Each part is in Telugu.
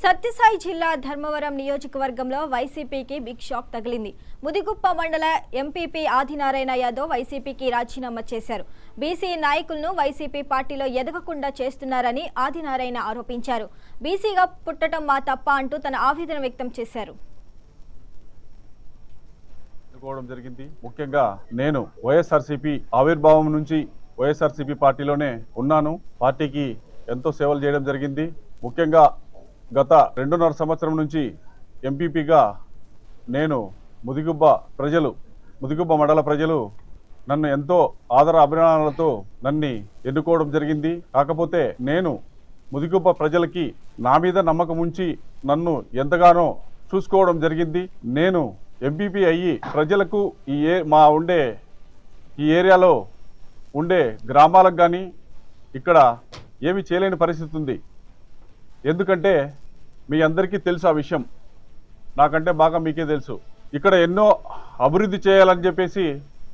సత్యసాయి జిల్లా ధర్మవరం నియోజకవర్గంలో వైసీపీకి బిగ్ షాక్ తగిలింది. ముదిగుప్ప మండల ఎంపీపీ ఆదినారాయణ యాదవ్ వైసీపీకి రాజీనామా చేశారు. బీసీ నాయకులను వైసీపీ పార్టీలో ఎదగకుండా చేస్తున్నారని ఆదినారాయణ ఆరోపించారు. బీసీగా పుట్టడం మా తప్ప అంటూ తన ఆవేదన వ్యక్తం చేశారు. జరిగింది. ముఖ్యంగా నేను వైఎస్ఆర్సీపీ ఆవిర్భావం నుంచి వైఎస్ఆర్సీపీ పార్టీలోనే ఉన్నాను. పార్టీకి ఎంతో సేవలు చేయడం జరిగింది. ముఖ్యంగా గత 2.5 సంవత్సరం నుంచి ఎంపీపీగా నేను ముదిగుబ్బ మండల ప్రజలు నన్ను ఎంతో ఆదర అభిమానాలతో నన్ను ఎన్నుకోవడం జరిగింది. కాకపోతే నేను ముదిగుబ్బ ప్రజలకి నా మీద నమ్మకం ఉంచి నన్ను ఎంతగానో చూసుకోవడం జరిగింది. నేను ఎంపీపీ అయ్యి ప్రజలకు ఈ ఏరియాలో ఉండే గ్రామాలకు కానీ ఇక్కడ ఏమీ చేయలేని పరిస్థితి ఉంది. ఎందుకంటే మీ అందరికీ తెలుసు ఆ విషయం, నాకంటే బాగా మీకే తెలుసు. ఇక్కడ ఎన్నో అభివృద్ధి చేయాలని చెప్పేసి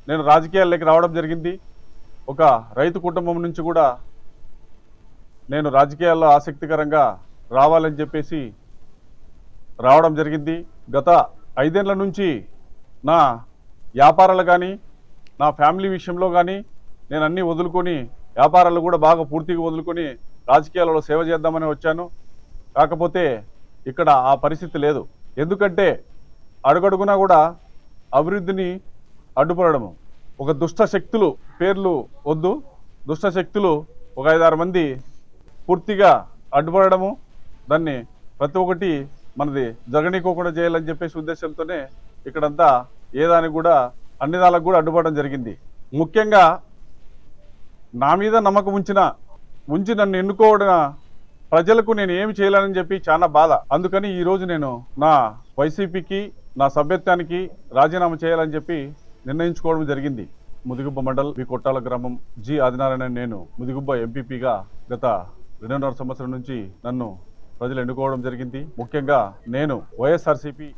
నేను రాజకీయాల్లోకి రావడం జరిగింది. ఒక రైతు కుటుంబం నుంచి కూడా నేను రాజకీయాల్లో ఆసక్తికరంగా రావాలని చెప్పేసి రావడం జరిగింది. గత 5 ఏళ్ల నుంచి నా వ్యాపారాలు కానీ నా ఫ్యామిలీ విషయంలో కానీ నేను అన్నీ వదులుకొని వ్యాపారాలు కూడా బాగా పూర్తిగా వదులుకొని రాజకీయాలలో సేవ చేద్దామని వచ్చాను. కాకపోతే ఇక్కడ ఆ పరిస్థితి లేదు. ఎందుకంటే అడుగడుగునా కూడా అభివృద్ధిని అడ్డుపడము. ఒక దుష్ట శక్తులు పేర్లు వద్దు, దుష్ట శక్తులు ఒక 5-6 మంది పూర్తిగా అడ్డుపడము, దాన్ని ప్రతి ఒక్కటి మనది జరగనీకోకుండా చేయాలని చెప్పేసి ఉద్దేశంతోనే ఇక్కడంతా ఏదానికి కూడా అన్ని దానికి కూడా అడ్డుపడడం జరిగింది. ముఖ్యంగా నా మీద నమ్మకం ఉంచి నన్ను ఎన్నుకోవడం ప్రజలకు నేను ఏమి చేయాలని చెప్పి చాలా బాధ. అందుకని ఈరోజు నేను నా వైసీపీకి నా సభ్యత్వానికి రాజీనామా చేయాలని చెప్పి నిర్ణయించుకోవడం జరిగింది. ముదిగుబ్బ మండల్ వి కొట్టాల గ్రామం జి ఆదినారాయణ. నేను ముదిగుబ్బ ఎంపీపీగా గత 2.5 సంవత్సరం నుంచి నన్ను ప్రజలు ఎన్నుకోవడం జరిగింది. ముఖ్యంగా నేను వైఎస్ఆర్సీపీ